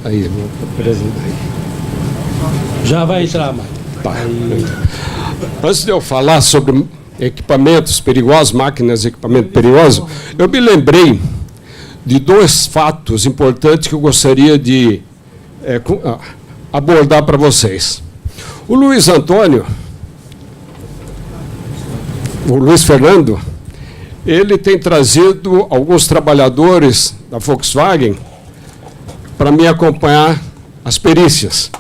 Aí, presidente. Já vai entrar, Mário. Tá. Antes de eu falar sobre equipamentos perigosos, máquinas e equipamento perigoso, eu me lembrei de dois fatos importantes que eu gostaria de abordar para vocês. O Luiz Fernando, ele tem trazido alguns trabalhadores da Volkswagen para me acompanhar as perícias.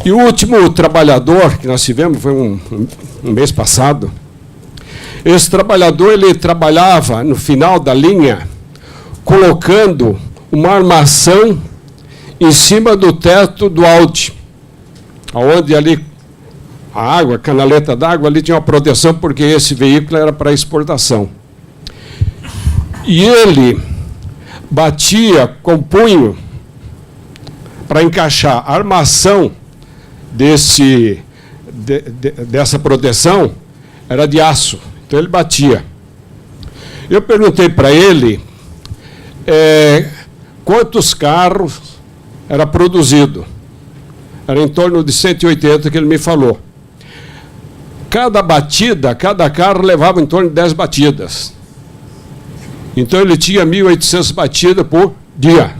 E o último trabalhador que nós tivemos foi um mês passado. Esse trabalhador, ele trabalhava no final da linha, colocando uma armação em cima do teto do Audi, onde ali a água, a canaleta d'água, ali tinha uma proteção, porque esse veículo era para exportação. E ele batia com o punho para encaixar a armação dessa proteção, era de aço, então ele batia. Eu perguntei para ele quantos carros era produzido. Era em torno de 180 que ele me falou. Cada batida, cada carro levava em torno de 10 batidas. Então ele tinha 1.800 batidas por dia.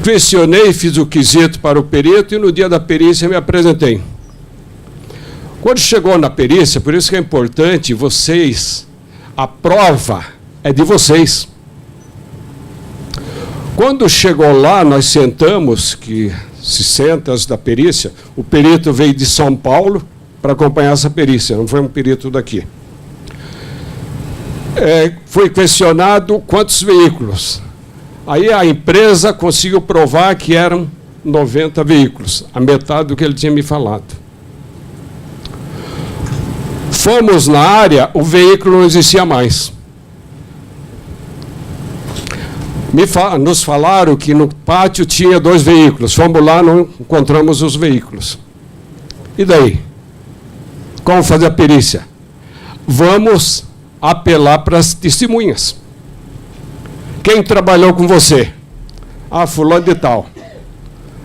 Questionei, fiz o quesito para o perito e no dia da perícia me apresentei. Quando chegou na perícia, por isso que é importante vocês, a prova é de vocês. Quando chegou lá, nós sentamos, que se senta antes da perícia, o perito veio de São Paulo para acompanhar essa perícia, não foi um perito daqui. Foi questionado quantos veículos. Aí a empresa conseguiu provar que eram 90 veículos, a metade do que ele tinha me falado. Fomos na área, o veículo não existia mais. Nos falaram que no pátio tinha 2 veículos. Fomos lá, não encontramos os veículos. E daí? Como fazer a perícia? Vamos apelar para as testemunhas. Quem trabalhou com você? Ah, fulano de tal.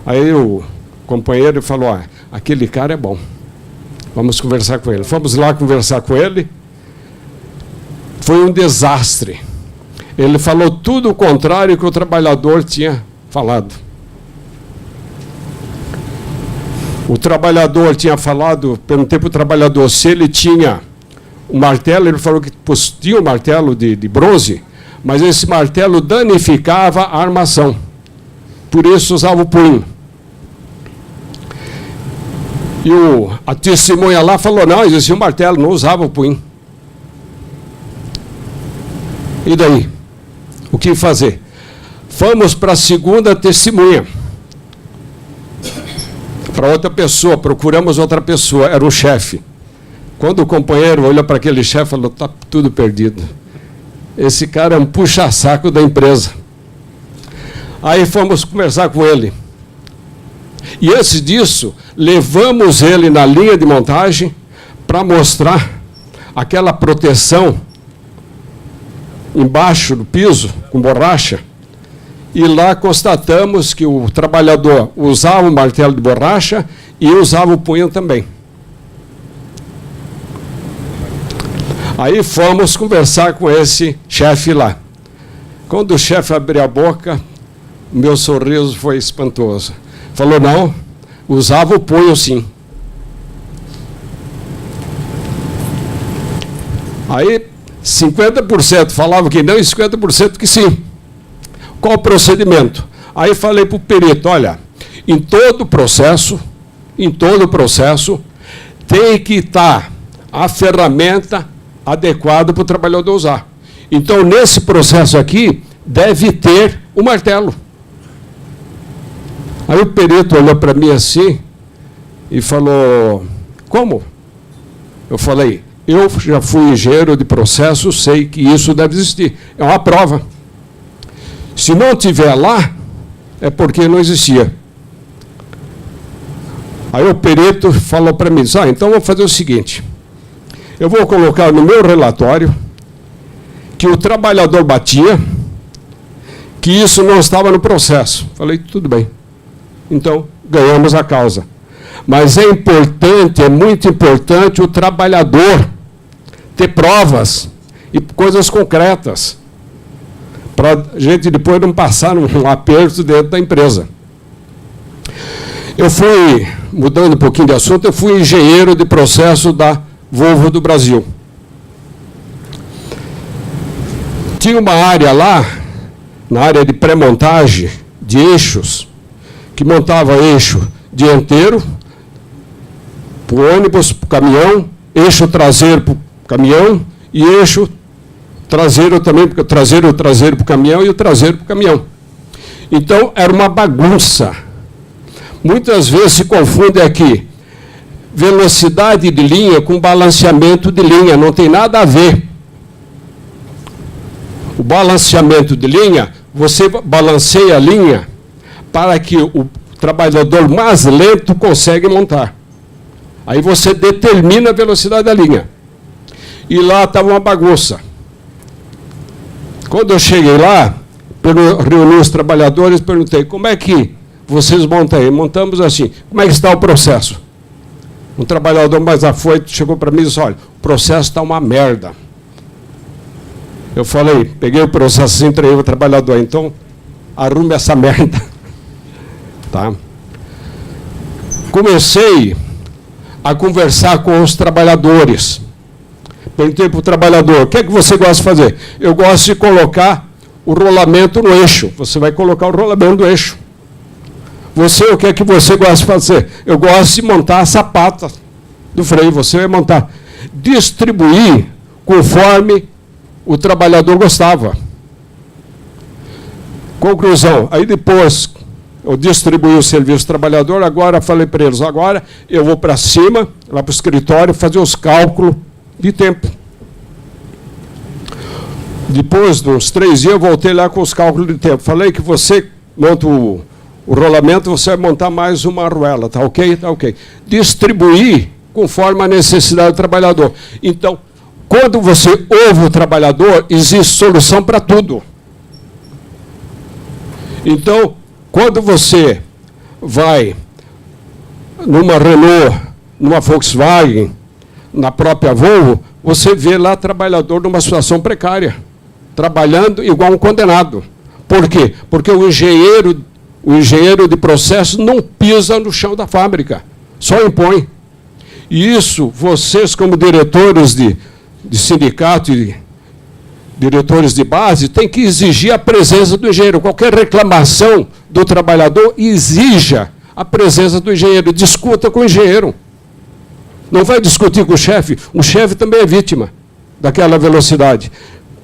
Aí o companheiro falou, aquele cara é bom. Vamos conversar com ele. Fomos lá conversar com ele. Foi um desastre. Ele falou tudo o contrário que o trabalhador tinha falado. O trabalhador tinha falado, perguntei para o trabalhador se ele tinha um martelo, ele falou que tinha um martelo de bronze, mas esse martelo danificava a armação. Por isso usava o punho. E a testemunha lá falou, não, existia um martelo, não usava o punho. E daí? O que fazer? Fomos para a segunda testemunha. Para outra pessoa, procuramos outra pessoa, era o chefe. Quando o companheiro olhou para aquele chefe, falou, está tudo perdido. Esse cara é um puxa-saco da empresa. Aí fomos conversar com ele. E antes disso, levamos ele na linha de montagem para mostrar aquela proteção embaixo do piso, com borracha, e lá constatamos que o trabalhador usava o martelo de borracha e usava o punho também. Aí fomos conversar com esse chefe lá. Quando o chefe abriu a boca, meu sorriso foi espantoso. Falou, não, usava o punho sim. Aí 50% falava que não e 50% que sim. Qual o procedimento? Aí falei para o perito, olha, em todo o processo, tem que estar a ferramenta adequada para o trabalhador usar. Então, nesse processo aqui, deve ter o martelo. Aí o perito olhou para mim assim e falou, como? Eu falei, eu já fui engenheiro de processo, sei que isso deve existir. É uma prova. Se não tiver lá, é porque não existia. Aí o perito falou para mim, então vou fazer o seguinte, eu vou colocar no meu relatório que o trabalhador batia que isso não estava no processo. Falei, tudo bem. Então, ganhamos a causa. Mas é importante, é muito importante o trabalhador ter provas e coisas concretas, para a gente depois não passar um aperto dentro da empresa. Eu fui, mudando um pouquinho de assunto, eu fui engenheiro de processo da Volvo do Brasil. Tinha uma área lá, na área de pré-montagem de eixos, que montava eixo dianteiro para o ônibus, para o caminhão, eixo traseiro para o caminhão e eixo traseiro também, porque o traseiro para o caminhão e o traseiro para o caminhão. Então, era uma bagunça. Muitas vezes se confunde aqui velocidade de linha com balanceamento de linha, não tem nada a ver. O balanceamento de linha, você balanceia a linha para que o trabalhador mais lento consegue montar. Aí você determina a velocidade da linha. E lá estava uma bagunça. Quando eu cheguei lá, reuni os trabalhadores, perguntei, como é que vocês montam aí? Montamos assim. Como é que está o processo? Um trabalhador mais afoito chegou para mim e disse, olha, o processo está uma merda. Eu falei, peguei o processo e entreguei ao trabalhador, então arrume essa merda. Tá? Comecei a conversar com os trabalhadores. Perguntei para o trabalhador, o que é que você gosta de fazer? Eu gosto de colocar o rolamento no eixo. Você vai colocar o rolamento no eixo. Você, o que é que você gosta de fazer? Eu gosto de montar a sapata do freio. Você vai montar. Distribuir conforme o trabalhador gostava. Conclusão. Aí depois eu distribuí o serviço trabalhador, agora falei para eles, agora eu vou para cima, lá para o escritório, fazer os cálculos de tempo. Depois de uns 3 dias, eu voltei lá com os cálculos de tempo. Falei que você monta o rolamento, você vai montar mais uma arruela, tá ok? Tá ok. Distribuir conforme a necessidade do trabalhador. Então, quando você ouve o trabalhador, existe solução para tudo. Então, quando você vai numa Renault, numa Volkswagen, na própria Volvo, você vê lá trabalhador numa situação precária, trabalhando igual um condenado. Por quê? Porque o engenheiro de processo não pisa no chão da fábrica, só impõe. E isso, vocês como diretores de sindicato e diretores de base, têm que exigir a presença do engenheiro. Qualquer reclamação do trabalhador, exija a presença do engenheiro, discuta com o engenheiro. Não vai discutir com o chefe também é vítima daquela velocidade.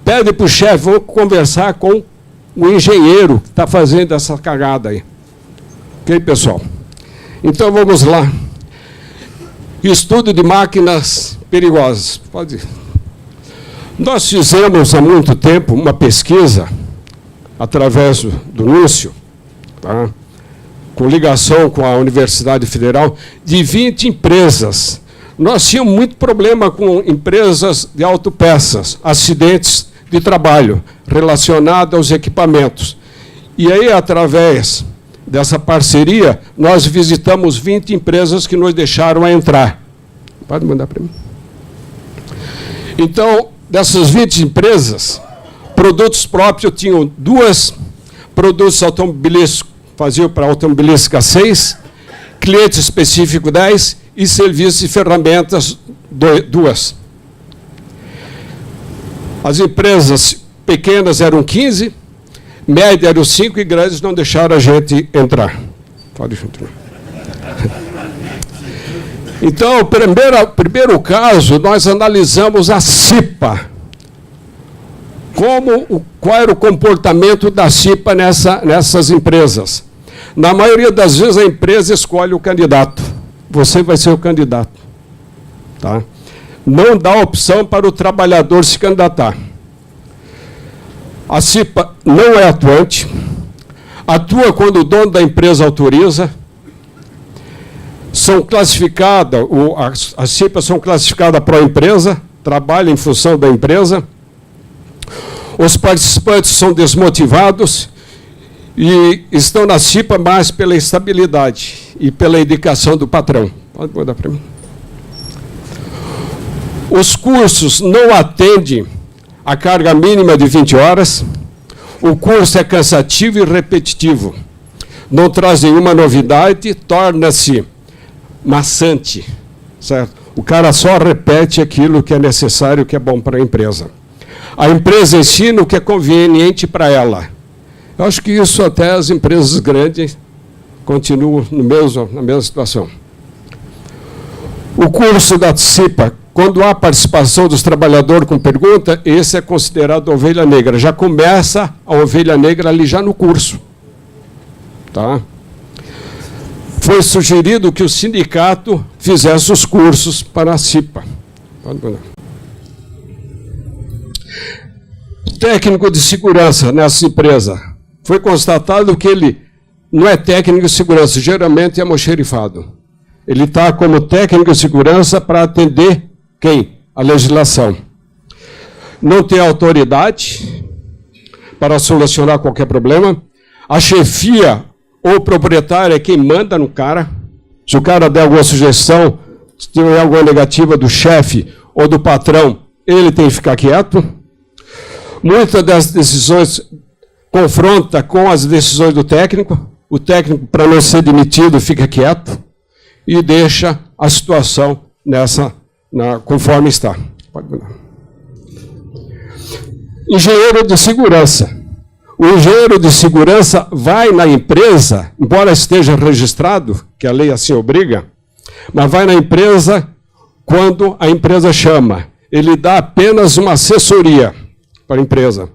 Pede para o chefe, vou conversar com o engenheiro que está fazendo essa cagada aí. Ok, pessoal? Então, vamos lá. Estudo de máquinas perigosas. Pode ir. Nós fizemos há muito tempo uma pesquisa, através do Núcio, tá? Com ligação com a Universidade Federal, de 20 empresas. Nós tínhamos muito problema com empresas de autopeças, acidentes de trabalho, relacionados aos equipamentos. E aí, através dessa parceria, nós visitamos 20 empresas que nos deixaram entrar. Pode mandar para mim. Então, dessas 20 empresas, produtos próprios tinham 2, produtos automobilísticos, faziam para automobilística 6, cliente específico 10 e serviços e ferramentas 2. As empresas pequenas eram 15, média eram 5 e grandes não deixaram a gente entrar. Pode continuar. Então, o primeiro caso, nós analisamos a CIPA. Qual era o comportamento da CIPA nessas empresas? Na maioria das vezes, a empresa escolhe o candidato. Você vai ser o candidato. Tá? Não dá opção para o trabalhador se candidatar. A CIPA não é atuante, atua quando o dono da empresa autoriza. São classificadas, as CIPAs são classificadas para a empresa, trabalham em função da empresa. Os participantes são desmotivados E estão na CIPA mais pela estabilidade e pela indicação do patrão. Pode mandar para mim. Os cursos não atendem a carga mínima de 20 horas. O curso é cansativo e repetitivo. Não traz nenhuma novidade, torna-se maçante, certo? O cara só repete aquilo que é necessário, que é bom para a empresa. A empresa ensina o que é conveniente para ela. Eu acho que isso até as empresas grandes continuam na mesma situação. O curso da CIPA, quando há participação dos trabalhadores com pergunta, esse é considerado ovelha negra. Já começa a ovelha negra ali já no curso. Tá? Foi sugerido que o sindicato fizesse os cursos para a CIPA. Técnico de segurança nessa empresa. Foi constatado que ele não é técnico de segurança, geralmente é almoxerifado. Ele está como técnico de segurança para atender quem? A legislação. Não tem autoridade para solucionar qualquer problema. A chefia ou o proprietário é quem manda no cara. Se o cara der alguma sugestão, se tiver alguma negativa do chefe ou do patrão, ele tem que ficar quieto. Muitas das decisões confronta com as decisões do técnico. O técnico, para não ser demitido, fica quieto e deixa a situação conforme está. Engenheiro de segurança. O engenheiro de segurança vai na empresa, embora esteja registrado, que a lei assim obriga, mas vai na empresa quando a empresa chama. Ele dá apenas uma assessoria para a empresa.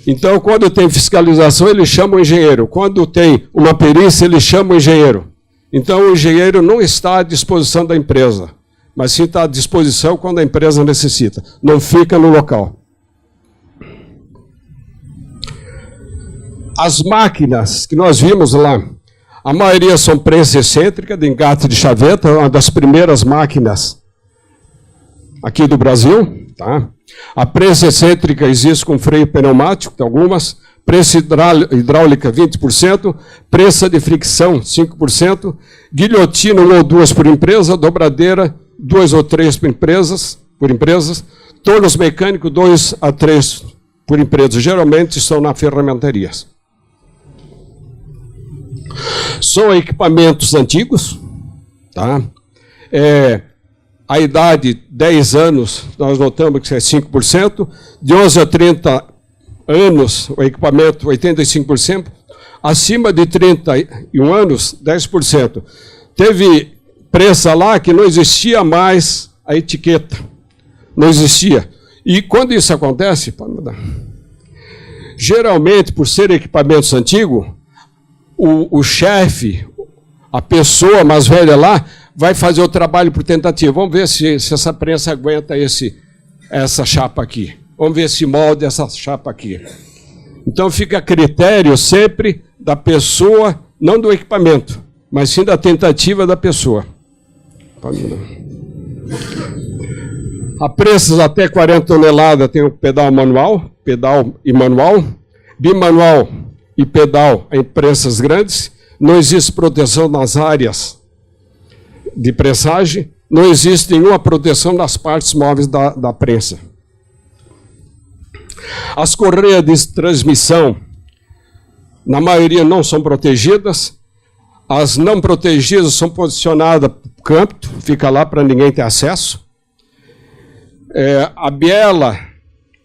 Então, quando tem fiscalização, ele chama o engenheiro. Quando tem uma perícia, ele chama o engenheiro. Então, o engenheiro não está à disposição da empresa, mas sim está à disposição quando a empresa necessita. Não fica no local. As máquinas que nós vimos lá, a maioria são prensa excêntrica, de engate de chaveta, uma das primeiras máquinas aqui do Brasil. Tá? A prensa excêntrica existe com freio pneumático, tem algumas. Prensa hidráulica, 20%. Prensa de fricção, 5%. Guilhotina, 1 ou 2 por empresa. Dobradeira, 2 ou 3 por empresas. Tornos mecânicos, 2 a 3 por empresa. Geralmente são na ferramentarias. São equipamentos antigos. Tá? A idade, 10 anos, nós notamos que é 5%. De 11 a 30 anos, o equipamento, 85%. Acima de 31 anos, 10%. Teve prensa lá que não existia mais a etiqueta. Não existia. E quando isso acontece, pode mudar. Geralmente, por ser equipamentos antigos, o chefe, a pessoa mais velha lá, vai fazer o trabalho por tentativa. Vamos ver se essa prensa aguenta essa chapa aqui. Vamos ver se molde essa chapa aqui. Então fica a critério sempre da pessoa, não do equipamento, mas sim da tentativa da pessoa. A prensas até 40 toneladas tem o pedal e manual, bimanual e pedal em prensas grandes. Não existe proteção nas áreas de prensagem, não existe nenhuma proteção nas partes móveis da prensa. As correias de transmissão, na maioria, não são protegidas. As não protegidas são posicionadas no canto, fica lá para ninguém ter acesso. A biela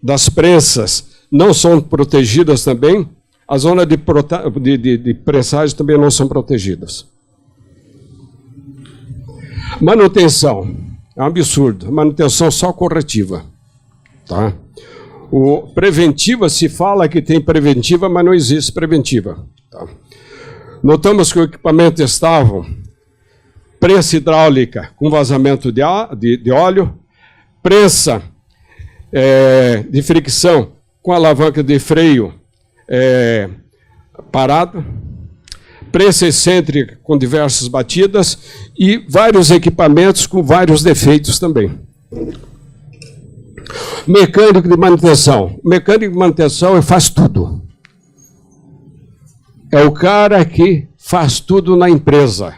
das prensas não são protegidas também. As zonas de prensagem também não são protegidas. Manutenção. É um absurdo. Manutenção só corretiva. Tá? Preventiva, se fala que tem preventiva, mas não existe preventiva. Tá? Notamos que o equipamento estava prensa hidráulica com vazamento de óleo, prensa de fricção com alavanca de freio parado, prensa excêntrica com diversas batidas e vários equipamentos com vários defeitos também. Mecânico de manutenção. O mecânico de manutenção faz tudo. é o cara que faz tudo na empresa.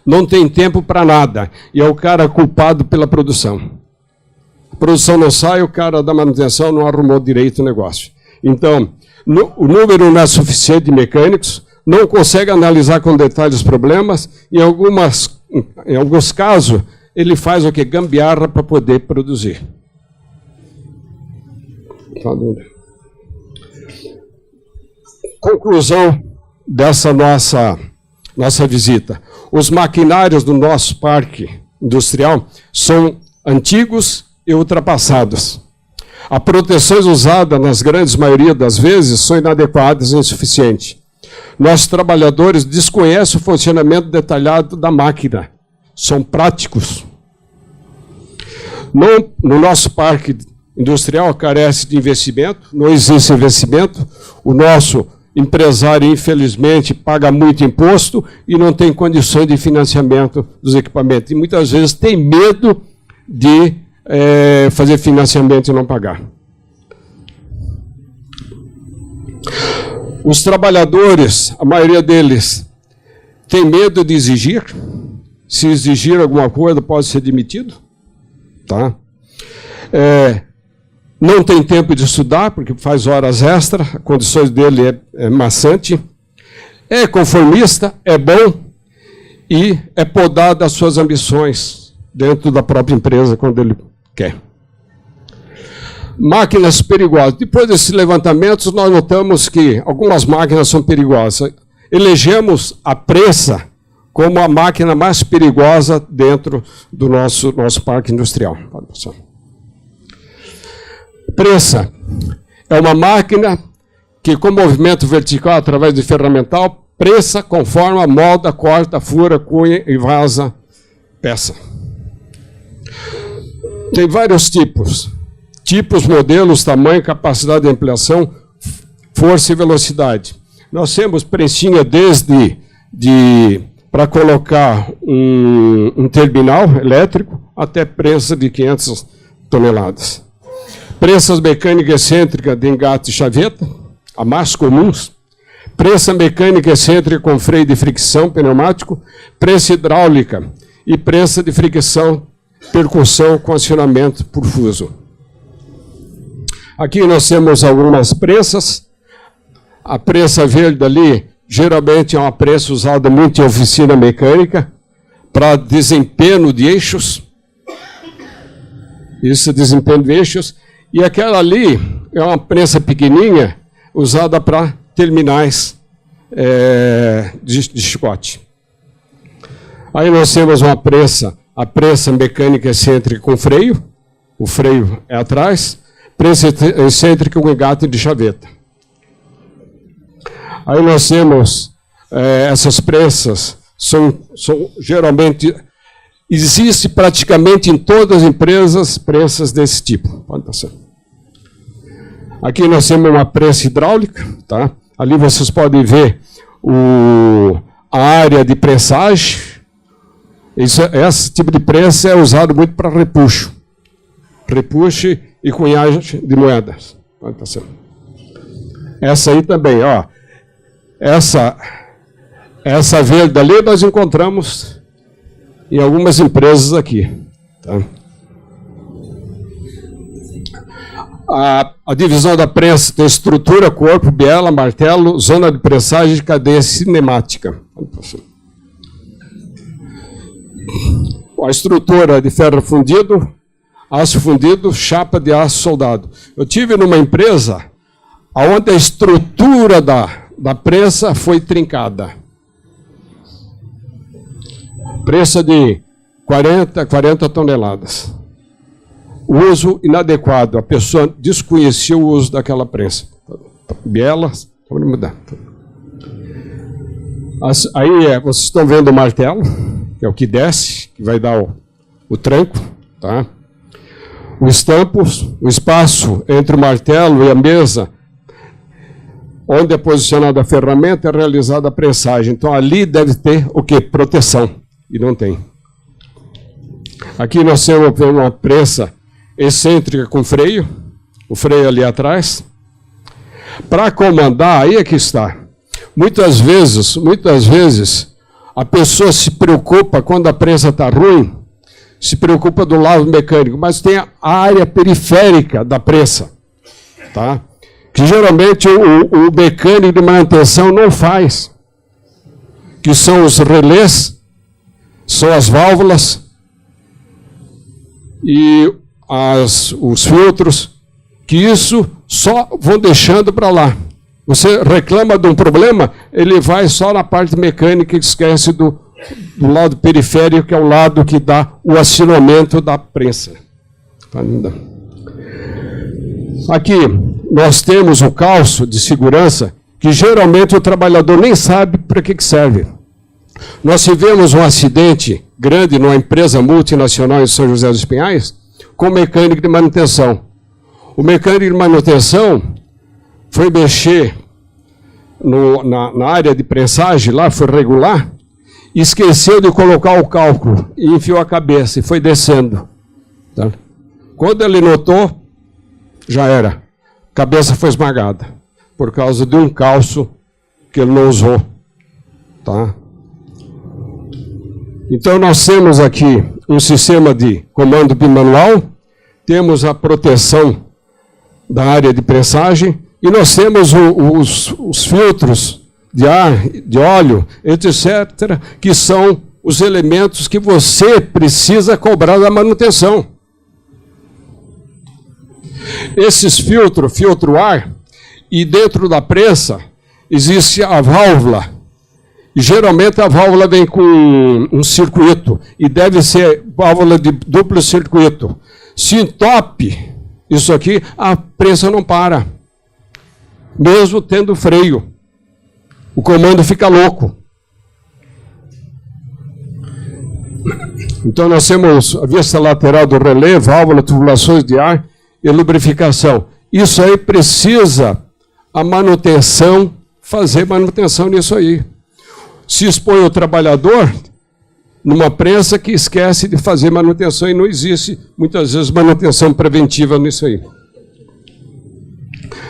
Não tem tempo para nada. E é o cara culpado pela produção. A produção não sai, o cara da manutenção não arrumou direito o negócio. Então, o número não é suficiente de mecânicos, não consegue analisar com detalhes os problemas, em alguns casos, ele faz o que? Gambiarra para poder produzir. Conclusão dessa nossa visita. Os maquinários do nosso parque industrial são antigos e ultrapassados. As proteções usadas, nas grandes maioria das vezes, são inadequadas e insuficientes. Nossos trabalhadores desconhecem o funcionamento detalhado da máquina. São práticos. No nosso parque industrial carece de investimento, não existe investimento. O nosso empresário, infelizmente, paga muito imposto e não tem condições de financiamento dos equipamentos. E muitas vezes tem medo de fazer financiamento e não pagar. Os trabalhadores, a maioria deles, tem medo de exigir. Se exigir alguma coisa, pode ser demitido. Tá? Não tem tempo de estudar, porque faz horas extras, as condições dele é maçante. É conformista, é bom e é podado das suas ambições dentro da própria empresa, quando ele quer. Máquinas perigosas. Depois desses levantamentos, nós notamos que algumas máquinas são perigosas. Elegemos a prensa como a máquina mais perigosa dentro do nosso parque industrial. Prensa é uma máquina que, com movimento vertical através de ferramental, prensa, conforma, molda, corta, fura, cunha e vaza peça. Tem vários tipos. Tipos, modelos, tamanho, capacidade de ampliação, força e velocidade. Nós temos prensinha desde para colocar um terminal elétrico até prensa de 500 toneladas. Prensas mecânicas excêntricas de engate e chaveta, a mais comuns. Prensa mecânica excêntrica com freio de fricção pneumático, prensa hidráulica e prensa de fricção, percussão com acionamento por fuso. Aqui nós temos algumas prensas. A prensa verde ali, geralmente é uma prensa usada muito em oficina mecânica para desempenho de eixos. Isso, desempenho de eixos. E aquela ali é uma prensa pequenininha usada para terminais de chicote. Aí nós temos uma prensa, a prensa mecânica excêntrica com freio. O freio é atrás. Prensa excêntrica com engate de chaveta. Aí nós temos essas prensas, são geralmente, existe praticamente em todas as empresas prensas desse tipo. Pode passar. Aqui nós temos uma prensa hidráulica, tá? Ali vocês podem ver a área de prensagem. Esse tipo de prensa é usado muito para repuxo. Repuxo e cunhagem de moedas. Pode passar. Essa aí também, ó. Essa verde ali nós encontramos em algumas empresas aqui. Tá? A divisão da prensa tem estrutura, corpo, biela, martelo, zona de prensagem e cadeia cinemática. A estrutura de ferro fundido, aço fundido, chapa de aço soldado. Eu tive numa empresa onde a estrutura da prensa foi trincada. Prensa de 40 toneladas. Uso inadequado. A pessoa desconhecia o uso daquela prensa. Biela, vamos mudar. Aí vocês estão vendo o martelo, que é o que desce, que vai dar o tranco. Tá? O estampos, o espaço entre o martelo e a mesa, onde é posicionada a ferramenta, é realizada a prensagem. Então, ali deve ter o quê? Proteção. E não tem. Aqui nós temos uma prensa excêntrica com freio. O freio ali atrás. Para comandar, aí é que está. Muitas vezes, a pessoa se preocupa, quando a prensa está ruim, se preocupa do lado mecânico, mas tem a área periférica da prensa, tá? Que geralmente o mecânico de manutenção não faz, que são os relés, são as válvulas e os filtros, que isso só vão deixando para lá. Você reclama de um problema, ele vai só na parte mecânica e esquece do lado periférico, que é o lado que dá o acionamento da prensa. Aqui nós temos o calço de segurança, que geralmente o trabalhador nem sabe para que serve. Nós tivemos um acidente grande numa empresa multinacional em São José dos Pinhais, com mecânico de manutenção. O mecânico de manutenção foi mexer na área de prensagem, lá foi regular, e esqueceu de colocar o cálculo, e enfiou a cabeça, e foi descendo. Tá? Quando ele notou, já era. A cabeça foi esmagada, por causa de um calço que ele não usou. Tá? Então, nós temos aqui um sistema de comando bimanual, temos a proteção da área de prensagem, e nós temos os filtros de ar, de óleo, etc., que são os elementos que você precisa cobrar da manutenção. Esses filtro ar, e dentro da prensa existe a válvula. E geralmente a válvula vem com um circuito, e deve ser válvula de duplo circuito. Se entope isso aqui, a prensa não para, mesmo tendo freio. O comando fica louco. Então nós temos a vista lateral do relé, válvula, tubulações de ar e lubrificação. Isso aí precisa a manutenção, fazer manutenção nisso aí. Se expõe o trabalhador numa prensa que esquece de fazer manutenção, e não existe, muitas vezes, manutenção preventiva nisso aí.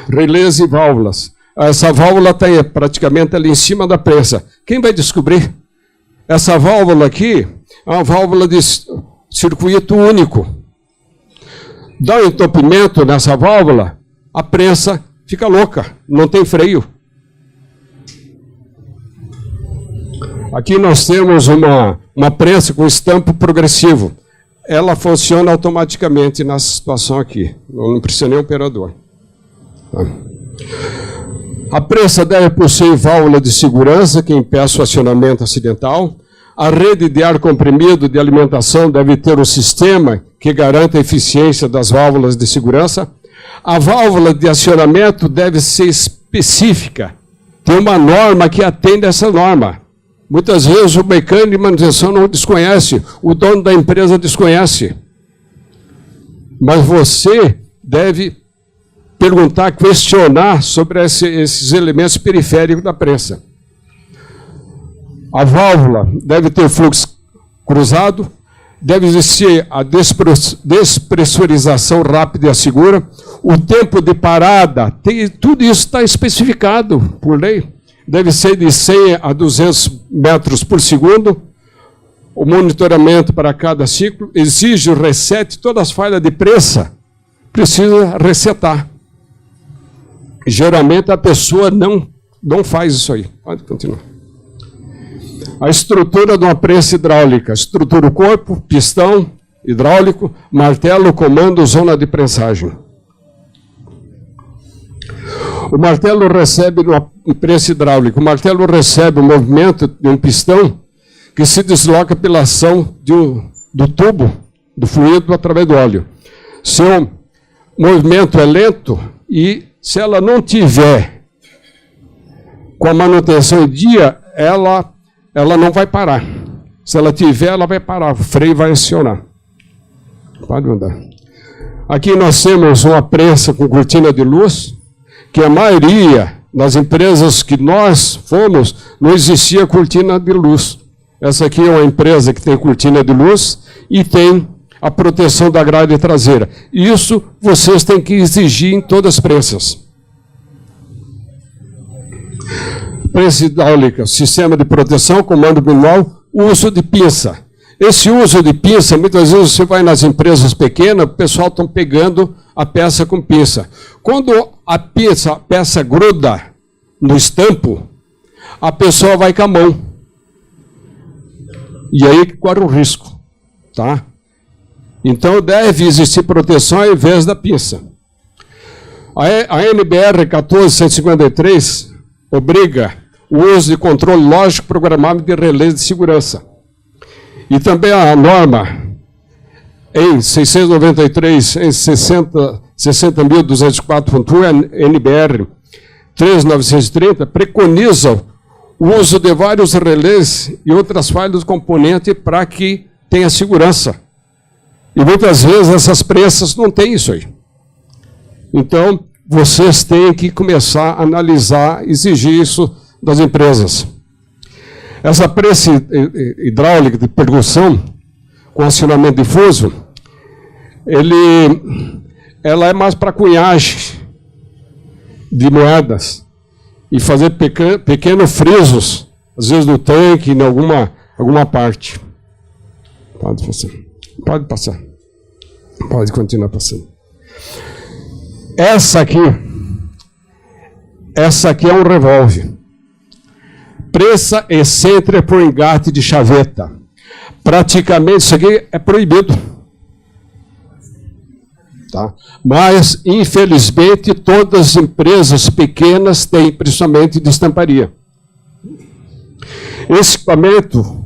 Relés e válvulas. Essa válvula está praticamente ali em cima da prensa. Quem vai descobrir? Essa válvula aqui é uma válvula de circuito único. Dá um entupimento nessa válvula, a prensa fica louca, não tem freio. Aqui nós temos uma prensa com estampo progressivo. Ela funciona automaticamente nessa situação aqui. Não precisa nem operador. Tá? A prensa deve possuir válvula de segurança que impeça o acionamento acidental. A rede de ar comprimido de alimentação deve ter um sistema que garanta a eficiência das válvulas de segurança. A válvula de acionamento deve ser específica. Tem uma norma que atende a essa norma. Muitas vezes o mecânico de manutenção não desconhece, o dono da empresa desconhece. Mas você deve perguntar, questionar sobre esses elementos periféricos da prensa. A válvula deve ter fluxo cruzado, deve existir a despressurização rápida e segura, o tempo de parada, tudo isso está especificado por lei. Deve ser de 100 a 200 metros por segundo. O monitoramento para cada ciclo exige o reset. Todas as falhas de prensa precisa resetar. Geralmente a pessoa não faz isso aí. Pode continuar. A estrutura de uma prensa hidráulica. Estrutura do corpo, pistão hidráulico, martelo, comando, zona de prensagem. O martelo recebe uma prensa hidráulica. O martelo recebe o movimento de um pistão que se desloca pela ação do tubo, do fluido, através do óleo. Seu movimento é lento e, se ela não tiver com a manutenção em dia, ela não vai parar. Se ela tiver, ela vai parar. O freio vai acionar. Pode mandar. Aqui nós temos uma prensa com cortina de luz, que a maioria das empresas que nós fomos, não existia cortina de luz. Essa aqui é uma empresa que tem cortina de luz e tem a proteção da grade traseira. Isso vocês têm que exigir em todas as prensas. prensa hidráulica, sistema de proteção, comando manual, uso de pinça. Esse uso de pinça, muitas vezes você vai nas empresas pequenas, o pessoal está pegando a peça com pinça. Quando a peça gruda no estampo, a pessoa vai com a mão. E aí corre o risco. Tá? Então deve existir proteção ao invés da pinça. A NBR 14153 obriga o uso de controle lógico programável de relés de segurança. E também a norma em 693, em 60.204.1, NBR 3930, preconiza o uso de vários relés e outras falhas do componente para que tenha segurança. E muitas vezes essas prensas não têm isso aí. Então, vocês têm que começar a analisar, exigir isso das empresas. Essa prensa hidráulica de percussão, com acionamento difuso, ela é mais para cunhagem de moedas e fazer pequenos frisos, às vezes no tanque, em alguma parte. Pode passar. Pode passar. Pode continuar passando. Essa aqui é um revólver. Prensa excêntrica por engate de chaveta. Praticamente isso aqui é proibido. Tá? Mas, infelizmente, todas as empresas pequenas têm, principalmente de estamparia. Esse equipamento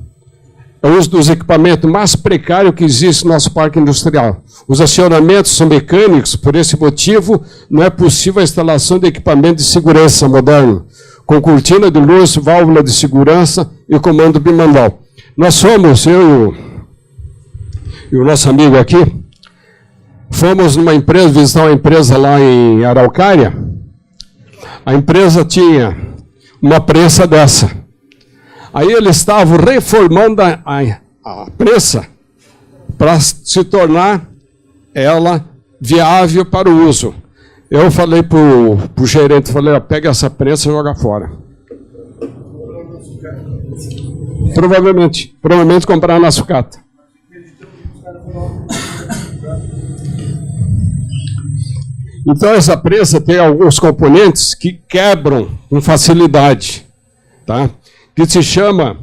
é um dos equipamentos mais precários que existe no nosso parque industrial. Os acionamentos são mecânicos, por esse motivo, não é possível a instalação de equipamento de segurança moderno, com cortina de luz, válvula de segurança e comando bimanual. Nós fomos, eu e o nosso amigo aqui, fomos numa empresa, visitar uma empresa lá em Araucária. A empresa tinha uma prensa dessa. Aí eles estavam reformando a prensa para se tornar ela viável para o uso. Eu falei para o gerente, falei, pega essa prensa e joga fora. Provavelmente comprar na sucata. Então essa prensa tem alguns componentes que quebram com facilidade, tá? Que se chama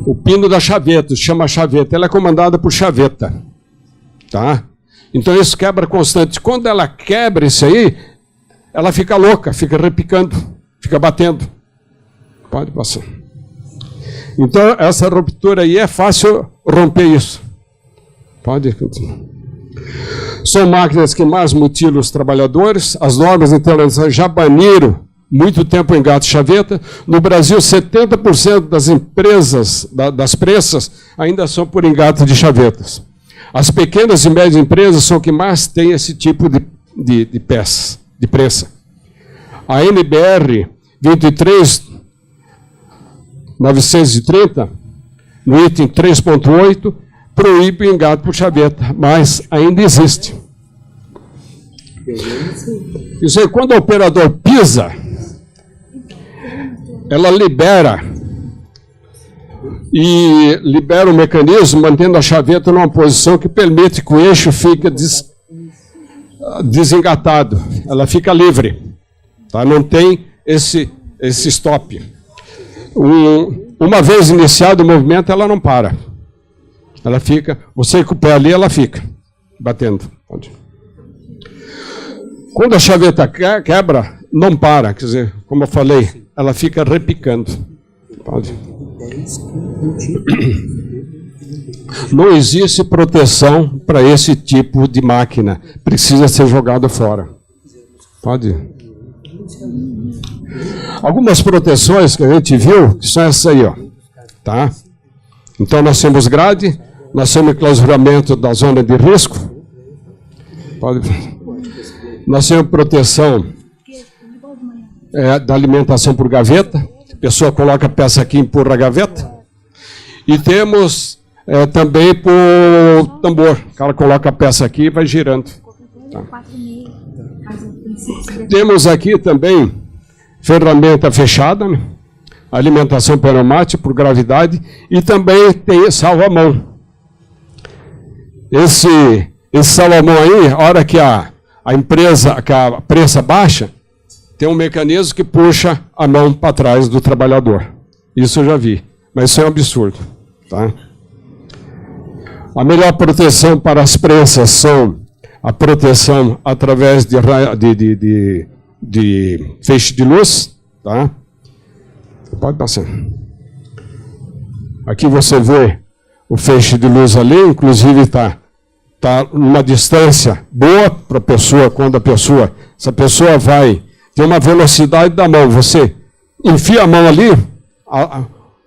o pino da chaveta, se chama chaveta. Ela é comandada por chaveta, tá? Então isso quebra constante. Quando ela quebra isso aí, ela fica louca, fica repicando, fica batendo. Pode passar. Então essa ruptura aí é fácil romper isso. Pode continuar. São máquinas que mais mutilam os trabalhadores. As normas internacionais já baniram muito tempo o engate de chaveta. No Brasil, 70% das empresas, das prensas, ainda são por engate de chavetas. As pequenas e médias empresas são que mais têm esse tipo de peças, de prensa. A NBR 23.930, no item 3.8, proíbe o engate por chaveta, mas ainda existe. Isso aí, quando o operador pisa, ela libera o mecanismo, mantendo a chaveta numa posição que permite que o eixo fique desengatado. Ela fica livre. Tá? Não tem esse stop. Uma vez iniciado o movimento, ela não para. Ela fica, você com o pé ali, ela fica batendo. Quando a chaveta quebra, não para. Quer dizer, como eu falei, ela fica repicando. Pode. Não existe proteção para esse tipo de máquina. Precisa ser jogado fora. Pode. Algumas proteções que a gente viu, que são essas aí, ó. Tá? Então nós temos grade, nós temos enclausuramento da zona de risco. Pode. Nós temos proteção da alimentação por gaveta. A pessoa coloca a peça aqui e empurra a gaveta. E temos também por tambor. O cara coloca a peça aqui e vai girando. Tá. Temos aqui também ferramenta fechada, né? Alimentação pneumática por gravidade, e também tem salva-mão. Esse salva-mão aí, a hora que a prensa baixa, tem um mecanismo que puxa a mão para trás do trabalhador. Isso eu já vi, mas isso é um absurdo. Tá? A melhor proteção para as prensas são a proteção através de feixe de luz. Tá? Pode passar. Aqui você vê o feixe de luz ali, inclusive está numa distância boa para a pessoa, se a pessoa vai ter uma velocidade da mão, você enfia a mão ali,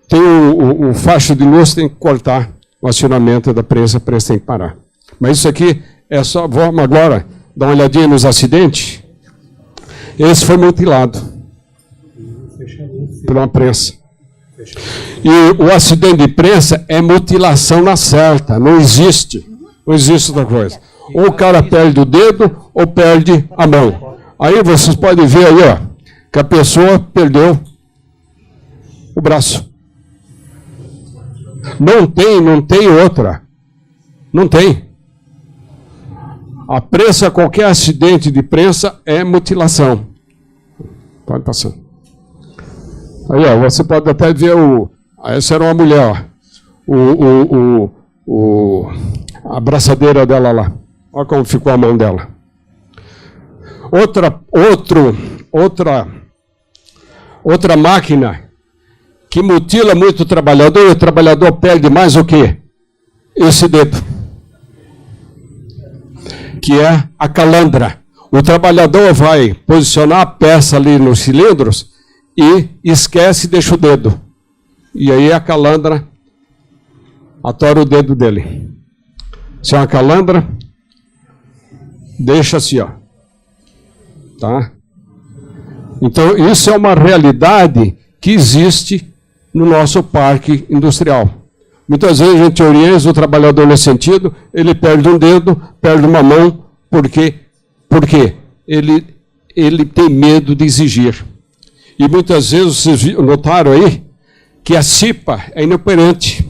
tem o faixa de luz, tem que cortar o acionamento da prensa, a prensa tem que parar. Mas isso aqui é só, vamos agora dar uma olhadinha nos acidentes. Esse foi mutilado por uma prensa. E o acidente de prensa é mutilação na certa, não existe outra coisa. Ou o cara perde o dedo ou perde a mão. Aí vocês podem ver aí, ó, que a pessoa perdeu o braço. Não tem outra. Não tem. A prensa, qualquer acidente de prensa é mutilação. Pode passar. Aí, ó, você pode até ver essa era uma mulher, ó. A braçadeira dela lá. Olha como ficou a mão dela. Outra máquina que mutila muito o trabalhador, e o trabalhador perde mais o quê? Esse dedo. Que é a calandra. O trabalhador vai posicionar a peça ali nos cilindros e esquece e deixa o dedo. E aí a calandra atora o dedo dele. Se é uma calandra, deixa assim, ó. Tá? Então, isso é uma realidade que existe no nosso parque industrial. Muitas vezes a gente orienta o trabalhador nesse sentido, ele perde um dedo, perde uma mão, porque ele tem medo de exigir. E muitas vezes vocês notaram aí que a CIPA é inoperante.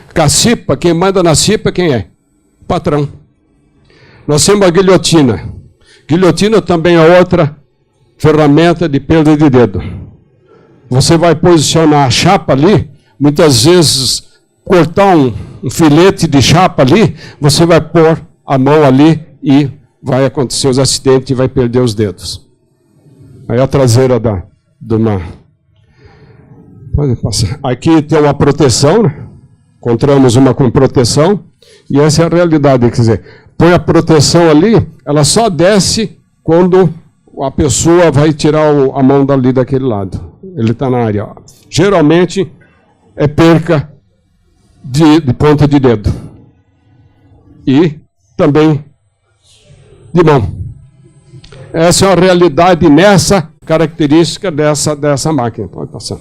Porque a CIPA, quem manda na CIPA, quem é? O patrão. Nós temos a guilhotina. Guilhotina também é outra ferramenta de perda de dedo. Você vai posicionar a chapa ali, muitas vezes cortar um filete de chapa ali, você vai pôr a mão ali e vai acontecer os acidentes e vai perder os dedos. Aí a traseira de uma... Pode passar. Aqui tem uma proteção, né? Encontramos uma com proteção, e essa é a realidade, quer dizer, põe a proteção ali, ela só desce quando a pessoa vai tirar a mão dali daquele lado. Ele está na área. Ó. Geralmente é perca de ponta de dedo. E também de mão. Essa é a realidade nessa característica dessa máquina. Pode passar.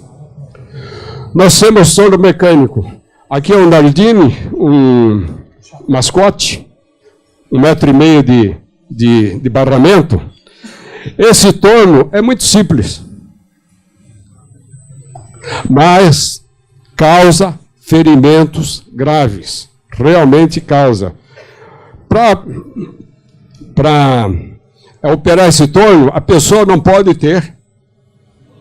Nós temos torno mecânico. Aqui é um Nardini, um mascote, 1,5 metro de barramento. Esse torno é muito simples, mas causa ferimentos graves. Realmente causa. Para operar esse torno, a pessoa não pode ter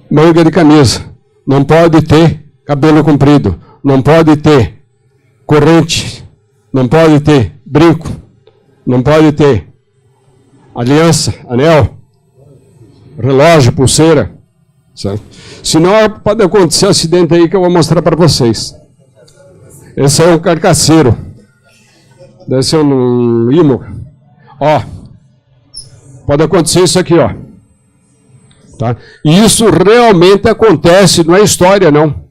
manga de camisa, não pode ter cabelo comprido, não pode ter corrente, não pode ter brinco, não pode ter aliança, anel, relógio, pulseira. Certo? Senão pode acontecer um acidente aí que eu vou mostrar para vocês. Esse é um carcaceiro. Deve ser um ímã. Ó. Pode acontecer isso aqui, ó. Tá? E isso realmente acontece, não é história, não.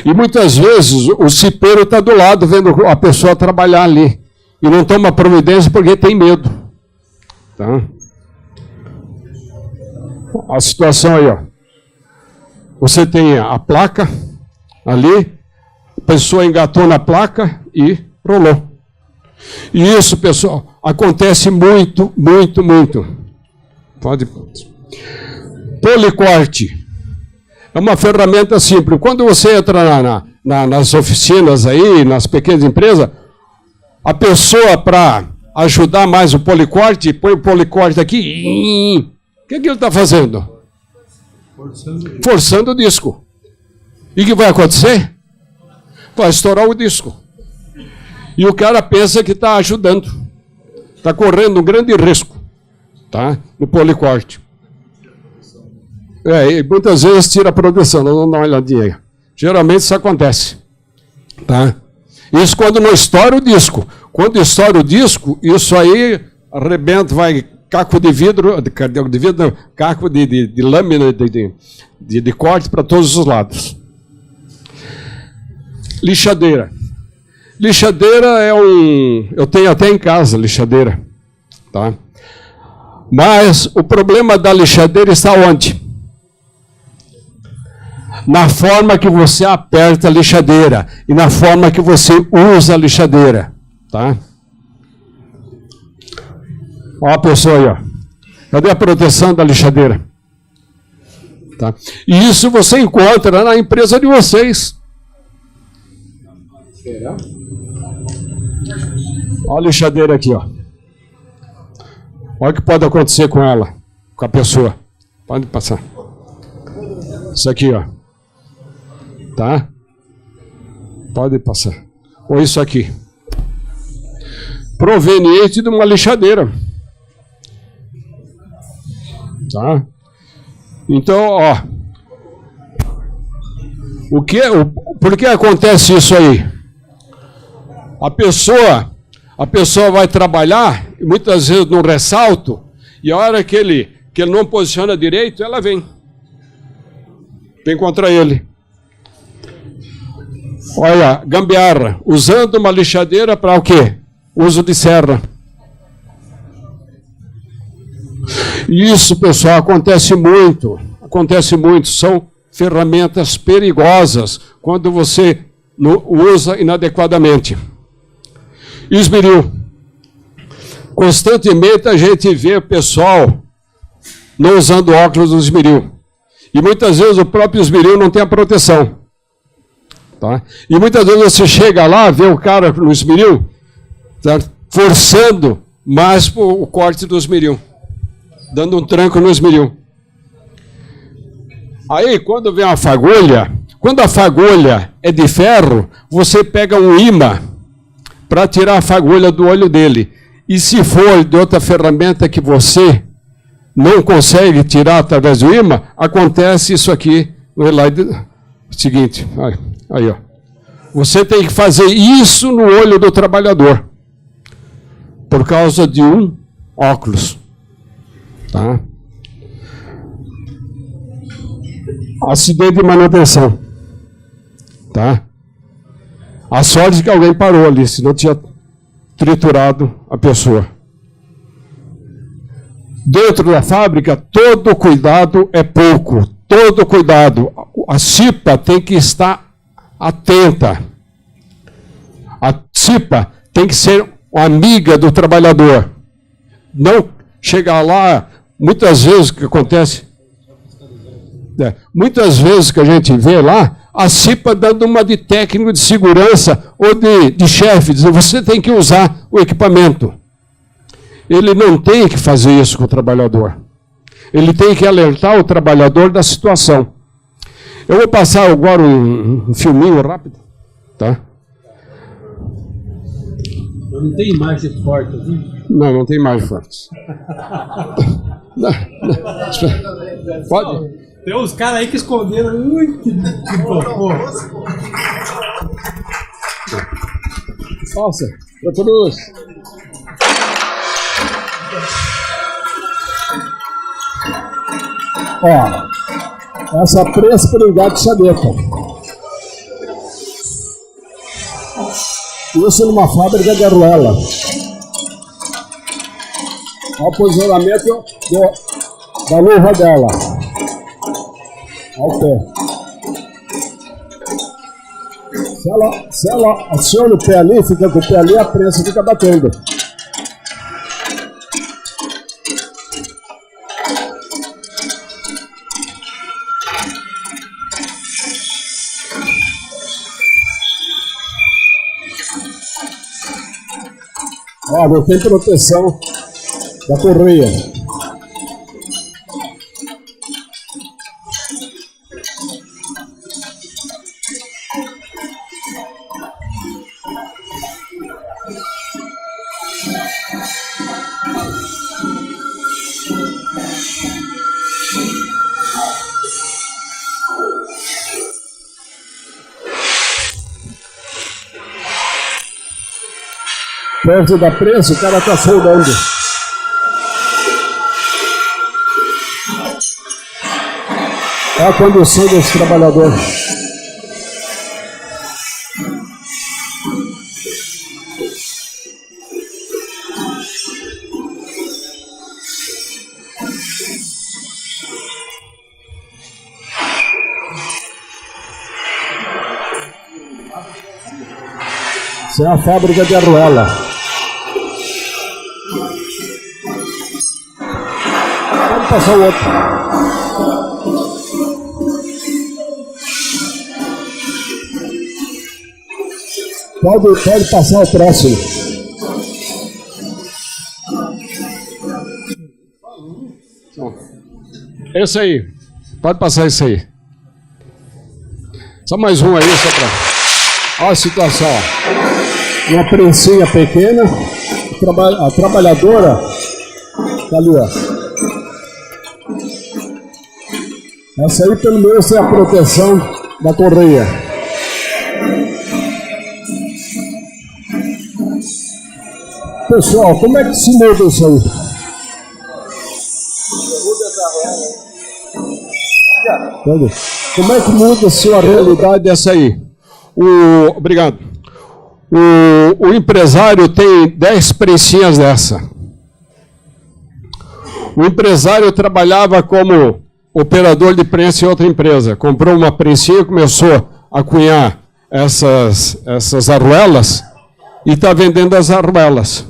E muitas vezes o cipeiro está do lado vendo a pessoa trabalhar ali. E não toma providência porque tem medo. Tá? A situação aí, ó. Você tem a placa ali, a pessoa engatou na placa e rolou. E isso, pessoal, acontece muito, muito, muito. Pode. Policorte. É uma ferramenta simples. Quando você entra nas oficinas aí, nas pequenas empresas, a pessoa, para ajudar mais o policorte, põe o policorte aqui. O que ele está fazendo? Forçando o disco. E o que vai acontecer? Vai estourar o disco. E o cara pensa que está ajudando. Está correndo um grande risco, tá? No policorte. E muitas vezes tira a proteção. Vamos dar uma olhadinha aí. Geralmente isso acontece. Tá? Isso quando não estoura o disco. Quando estoura o disco, isso aí arrebenta, vai caco de vidro, caco de lâmina de corte para todos os lados. Lixadeira. Lixadeira é eu tenho até em casa lixadeira. Tá? Mas o problema da lixadeira está onde? Na forma que você aperta a lixadeira e na forma que você usa a lixadeira. Tá? Olha a pessoa aí, ó. Cadê a proteção da lixadeira? Tá? E isso você encontra na empresa de vocês. Será? Olha a lixadeira aqui, ó. Olha o que pode acontecer com ela, com a pessoa. Pode passar. Isso aqui, ó. Tá? Pode passar. Ou isso aqui. Proveniente de uma lixadeira. Tá? Então, ó. Por que acontece isso aí? A pessoa vai trabalhar, muitas vezes num ressalto, e a hora que ele não posiciona direito, ela vem contra ele. Olha, gambiarra, usando uma lixadeira para o quê? Uso de serra. Isso, pessoal, acontece muito, são ferramentas perigosas quando você usa inadequadamente. Esmeril. Constantemente a gente vê o pessoal não usando óculos do esmeril. E muitas vezes o próprio esmeril não tem a proteção. Tá? E muitas vezes você chega lá, vê o cara no esmeril, tá? Forçando mais o corte do esmeril. Dando um tranco no esmeril. Aí, quando vem a fagulha, quando a fagulha é de ferro, você pega um imã para tirar a fagulha do olho dele. E se for de outra ferramenta que você não consegue tirar através do imã, acontece isso aqui no slide seguinte. Aí, ó. Você tem que fazer isso no olho do trabalhador, por causa de um óculos. Tá? Acidente de manutenção. Tá? A sorte que alguém parou ali, senão tinha triturado a pessoa. Dentro da fábrica, todo cuidado é pouco. Todo cuidado. A CIPA tem que estar atenta. A CIPA tem que ser uma amiga do trabalhador. Não chegar lá, muitas vezes o que acontece, muitas vezes que a gente vê lá, a CIPA dando uma de técnico de segurança ou de chefe, dizendo, você tem que usar o equipamento. Ele não tem que fazer isso com o trabalhador. Ele tem que alertar o trabalhador da situação. Eu vou passar agora um filminho rápido. Tá? Não tem imagens fortes, né? Não tem imagens fortes. Não. Pode? Tem uns caras aí que esconderam. Ui, que cocô. Nossa, reproduz. Ó, essa pressa de chadeta. Isso numa fábrica de arruela. Olha o posicionamento da luva dela. Olha o pé. Se ela aciona o pé ali, fica com o pé ali, a prensa fica batendo. Ó, não tem proteção da correia. Perto da prensa, o cara está soldando. É a condição desse trabalhador. Essa é a fábrica de arruela. Pode passar o outro. Pode passar o próximo. Esse aí. Pode passar esse aí. Só mais um aí, só para... Olha a situação. Uma prensinha pequena. A trabalhadora tá ali, ó. Essa aí pelo menos é a proteção da correia. Pessoal, como é que se muda isso aí? Como é que muda a sua realidade dessa aí? Obrigado. O empresário tem 10 prensinhas dessa. O empresário trabalhava como operador de prensa em outra empresa. Comprou uma prensinha, começou a cunhar essas arruelas e está vendendo as arruelas.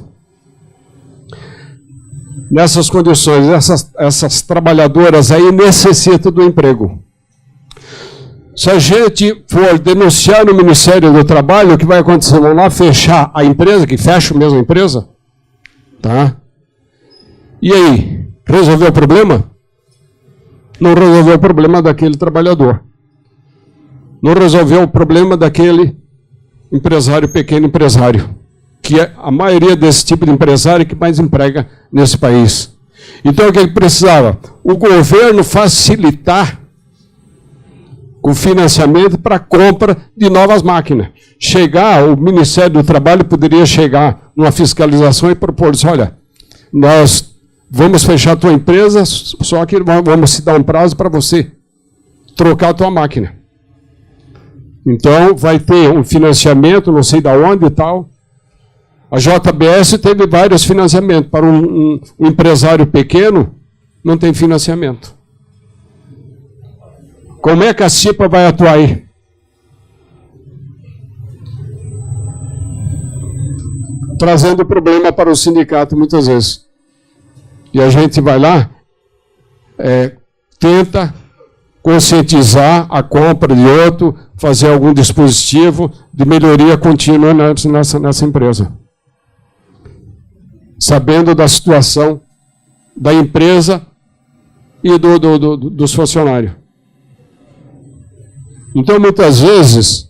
Nessas condições, essas trabalhadoras aí necessitam do emprego. Se a gente for denunciar no Ministério do Trabalho, o que vai acontecer? Vão lá fechar a empresa, que fecha mesmo a empresa. Tá? E aí? Resolveu o problema? Não resolveu o problema daquele trabalhador. Não resolveu o problema daquele empresário, pequeno empresário, que é a maioria desse tipo de empresário que mais emprega nesse país. Então, o que ele precisava? O governo facilitar o financiamento para a compra de novas máquinas. O Ministério do Trabalho poderia chegar numa fiscalização e propor isso: olha, nós vamos fechar a tua empresa, só que vamos te dar um prazo para você trocar a tua máquina. Então, vai ter um financiamento, não sei de onde e tal. A JBS teve vários financiamentos. Para um empresário pequeno, não tem financiamento. Como é que a CIPA vai atuar aí? Trazendo problema para o sindicato, muitas vezes. E a gente vai lá, tenta conscientizar a compra de outro, fazer algum dispositivo de melhoria contínua nessa empresa. Sabendo da situação da empresa e dos funcionários. Então, muitas vezes,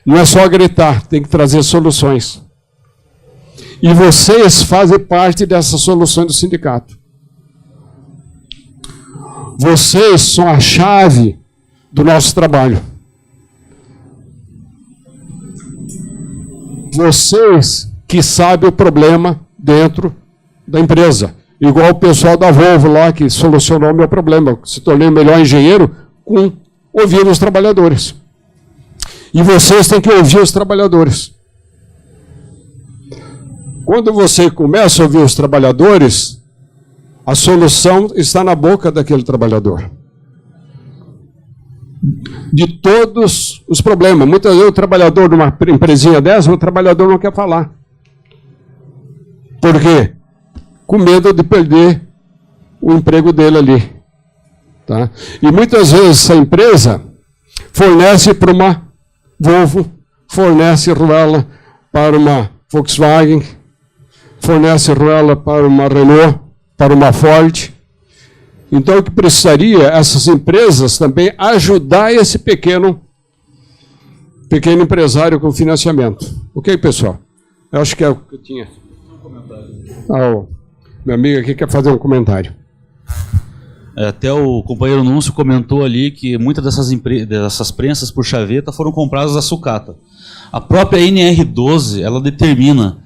não é só gritar, tem que trazer soluções. E vocês fazem parte dessas soluções do sindicato. Vocês são a chave do nosso trabalho. Vocês que sabem o problema dentro da empresa. Igual o pessoal da Volvo lá, que solucionou o meu problema. Se tornei o melhor engenheiro com ouvir os trabalhadores. E vocês têm que ouvir os trabalhadores. Quando você começa a ouvir os trabalhadores, a solução está na boca daquele trabalhador. de todos os problemas. Muitas vezes o trabalhador de uma empresinha dessa, o trabalhador não quer falar. Por quê? Com medo de perder o emprego dele ali. Tá? E muitas vezes essa empresa fornece para uma Volvo, fornece Ruela para uma Volkswagen, fornece Ruela para uma Renault, para uma Ford. Então, o que precisaria, essas empresas também ajudar esse pequeno empresário com financiamento. Ok, pessoal? Eu acho que é o que eu tinha. O meu amigo aqui quer fazer um comentário. Até o companheiro Núncio comentou ali que muitas dessas prensas por chaveta foram compradas da sucata. A própria NR12, ela determina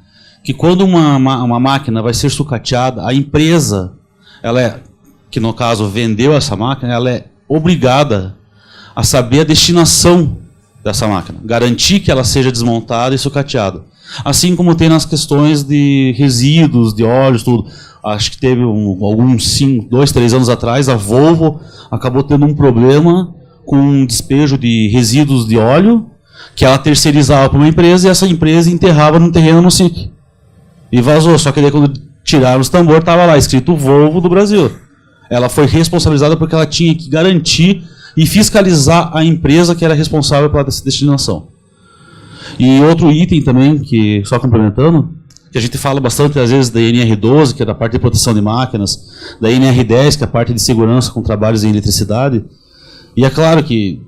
que quando uma máquina vai ser sucateada, a empresa, que no caso vendeu essa máquina, ela é obrigada a saber a destinação dessa máquina, garantir que ela seja desmontada e sucateada. Assim como tem nas questões de resíduos, de óleos, tudo. Acho que teve alguns 2, 3 anos atrás, a Volvo acabou tendo um problema com um despejo de resíduos de óleo, que ela terceirizava para uma empresa e essa empresa enterrava no terreno no SIC. E vazou, só que daí quando tiraram os tambores, estava lá escrito Volvo do Brasil. Ela foi responsabilizada porque ela tinha que garantir e fiscalizar a empresa que era responsável pela destinação. E outro item também, que só complementando, que a gente fala bastante às vezes da NR12, que é da parte de proteção de máquinas, da NR10, que é a parte de segurança com trabalhos em eletricidade. E é claro que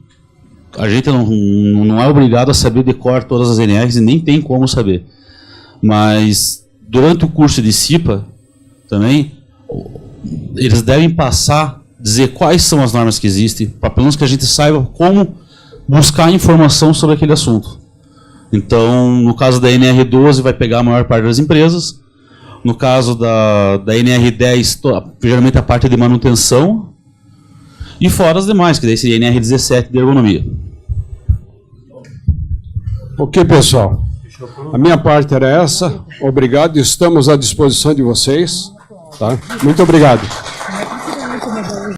a gente não é obrigado a saber de cor todas as NRs e nem tem como saber. Mas durante o curso de CIPA também, eles devem passar, dizer quais são as normas que existem, para pelo menos que a gente saiba como buscar informação sobre aquele assunto. Então, no caso da NR12, vai pegar a maior parte das empresas. No caso da NR10, geralmente a parte de manutenção. E fora as demais, que daí seria a NR17 de ergonomia. Ok, pessoal. A minha parte era essa. Obrigado. Estamos à disposição de vocês. Tá? Muito obrigado.